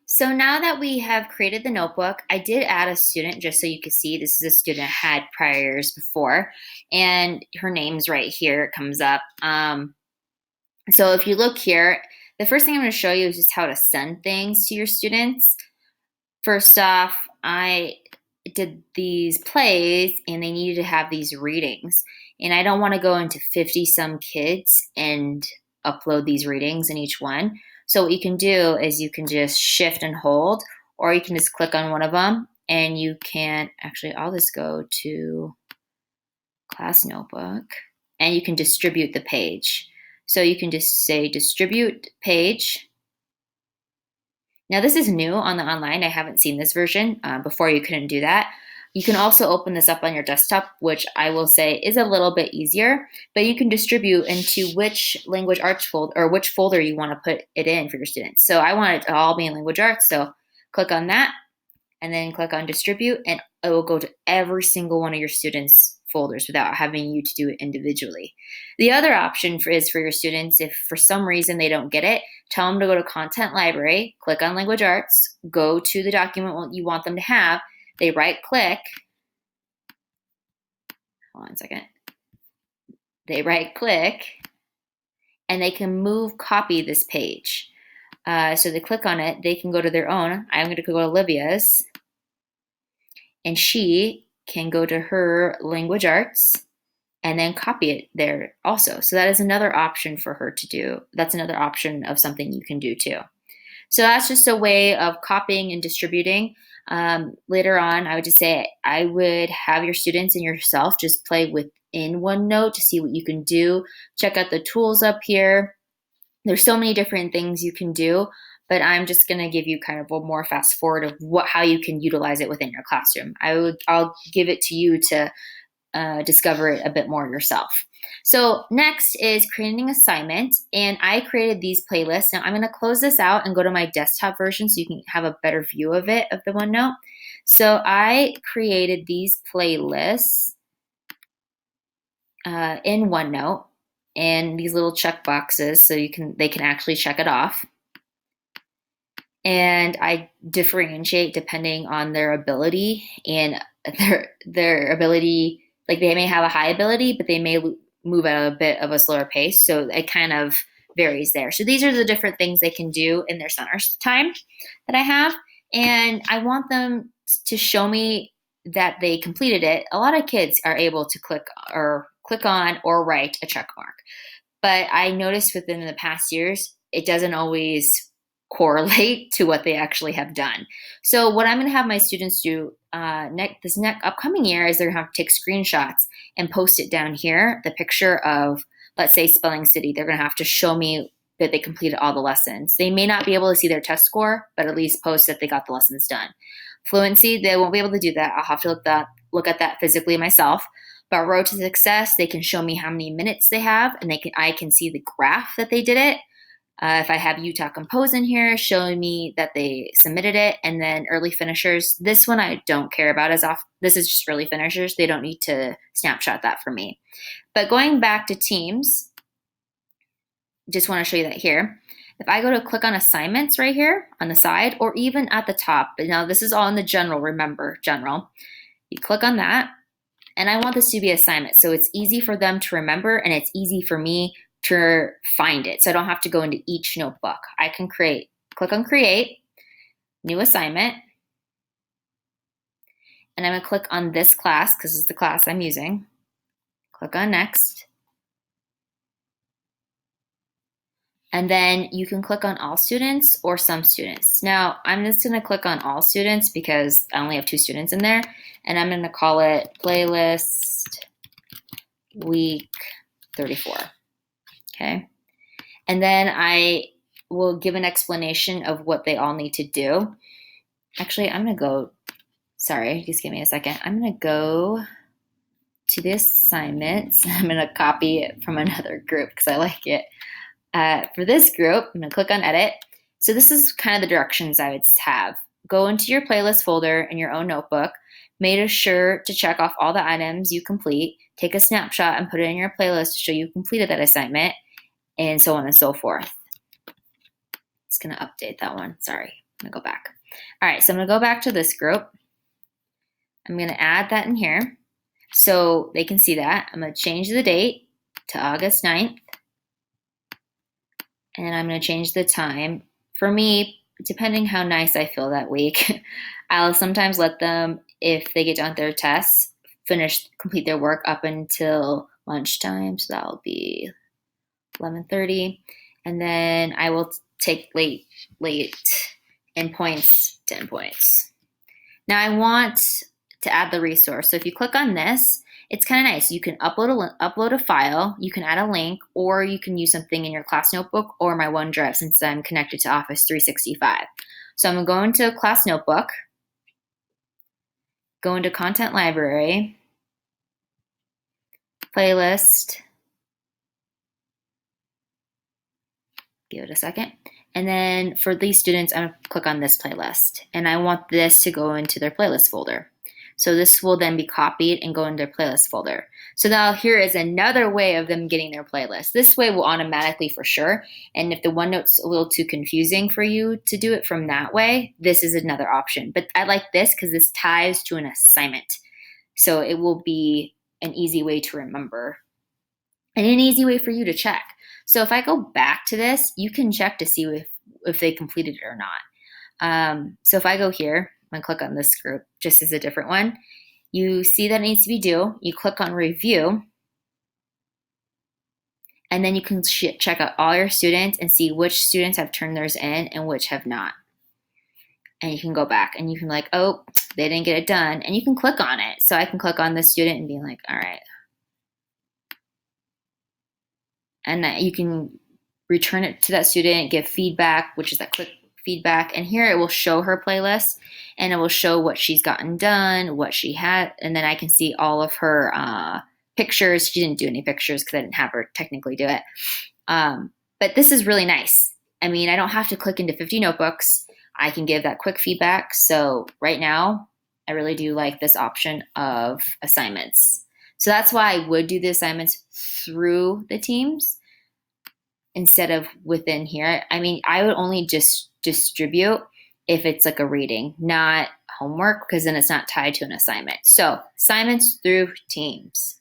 So now that we have created the notebook, I did add a student just so you could see this is a student had prior years before, and her name's right here. It comes up. So if you look here, the first thing I'm going to show you is just how to send things to your students. First off, I did these plays and they needed to have these readings. And I don't want to go into 50 some kids and upload these readings in each one. So what you can do is you can just shift and hold, or you can just click on one of them and you can actually, I'll just go to class notebook and you can distribute the page. So you can just say distribute page. Now this is new on the online. I haven't seen this version. Before you couldn't do that. You can also open this up on your desktop, which I will say is a little bit easier, but you can distribute into which language arts folder or which folder you want to put it in for your students. So I want it to all be in language arts. So click on that and then click on distribute and it will go to every single one of your students' folders without having you to do it individually. The other option is for your students, if for some reason they don't get it, tell them to go to Content Library, click on Language Arts, go to the document you want them to have, they right click, hold on a second, they right click, and they can move copy this page. So they click on it, they can go to their own. I'm going to go to Olivia's, and she can go to her language arts and then copy it there also. So that is another option for her to do. That's another option of something you can do too. So that's just a way of copying and distributing. Later on, I would just say I would have your students and yourself just play within OneNote to see what you can do. Check out the tools up here. There's so many different things you can do, but I'm just going to give you kind of a more fast forward of how you can utilize it within your classroom. I'll give it to you to discover it a bit more yourself. So next is creating an assignment, and I created these playlists. Now I'm going to close this out and go to my desktop version so you can have a better view of it, of the OneNote. So I created these playlists in OneNote and these little check boxes so they can actually check it off. And I differentiate depending on their ability and their ability. Like they may have a high ability, but they may move at a bit of a slower pace. So it kind of varies there. So these are the different things they can do in their center time that I have. And I want them to show me that they completed it. A lot of kids are able to click on or write a check mark. But I noticed within the past years, it doesn't always correlate to what they actually have done. So what I'm going to have my students do this next upcoming year is they're going to have to take screenshots and post it down here, the picture of, let's say, Spelling City. They're going to have to show me that they completed all the lessons. They may not be able to see their test score, but at least post that they got the lessons done. Fluency, they won't be able to do that. I'll have to look at that physically myself. But Road to Success, they can show me how many minutes they have, and I can see the graph that they did it. If I have Utah Compose in here, showing me that they submitted it, and then early finishers. This one I don't care about as often. This is just early finishers. They don't need to snapshot that for me. But going back to teams, just want to show you that here. If I go to click on assignments right here on the side, or even at the top, but now this is all in the general, remember, general. You click on that, and I want this to be assignment. So it's easy for them to remember, and it's easy for me to find it. So I don't have to go into each notebook. I can click on create, new assignment, and I'm gonna click on this class because it's the class I'm using. Click on next. And then you can click on all students or some students. Now I'm just gonna click on all students because I only have 2 students in there, and I'm gonna call it playlist week 34. Okay, and then I will give an explanation of what they all need to do. Actually, I'm gonna go, sorry, just give me a second. I'm gonna go to the assignments. I'm gonna copy it from another group because I like it. For this group, I'm gonna click on edit. So this is kind of the directions I would have. Go into your playlist folder in your own notebook. Make sure to check off all the items you complete. Take a snapshot and put it in your playlist to show you completed that assignment, and so on and so forth. It's gonna update that one, sorry. gonna go back. All right, so I'm gonna go back to this group. I'm gonna add that in here so they can see that. I'm gonna change the date to August 9th. And I'm gonna change the time. For me, depending how nice I feel that week, I'll sometimes let them, if they get done with their tests, complete their work up until lunchtime. So that'll be 11:30. And then I will take late in points, 10 points. Now I want to add the resource. So if you click on this, it's kind of nice. You can upload a file, you can add a link, or you can use something in your class notebook or my OneDrive since I'm connected to Office 365. So I'm going to go into class notebook, go into content library, playlist, give it a second. And then for these students, I'm gonna click on this playlist and I want this to go into their playlist folder. So this will then be copied and go into their playlist folder. So now here is another way of them getting their playlist. This way will automatically for sure. And if the OneNote's a little too confusing for you to do it from that way, this is another option. But I like this because this ties to an assignment. So it will be an easy way to remember and an easy way for you to check. So if I go back to this, you can check to see if they completed it or not. So if I go here, and click on this group, just as a different one, you see that it needs to be due. You click on review, and then you can check out all your students and see which students have turned theirs in and which have not. And you can go back and you can like, oh, they didn't get it done, and you can click on it. So I can click on this student and be like, all right. And you can return it to that student, give feedback, which is that quick feedback, and here it will show her playlist and it will show what she's gotten done, what she had, and then I can see all of her pictures. She didn't do any pictures because I didn't have her technically do it. But this is really nice. I mean, I don't have to click into 50 notebooks. I can give that quick feedback. So right now, I really do like this option of assignments. So that's why I would do the assignments through the teams instead of within here. I mean, I would only just distribute if it's like a reading, not homework, because then it's not tied to an assignment. So assignments through teams.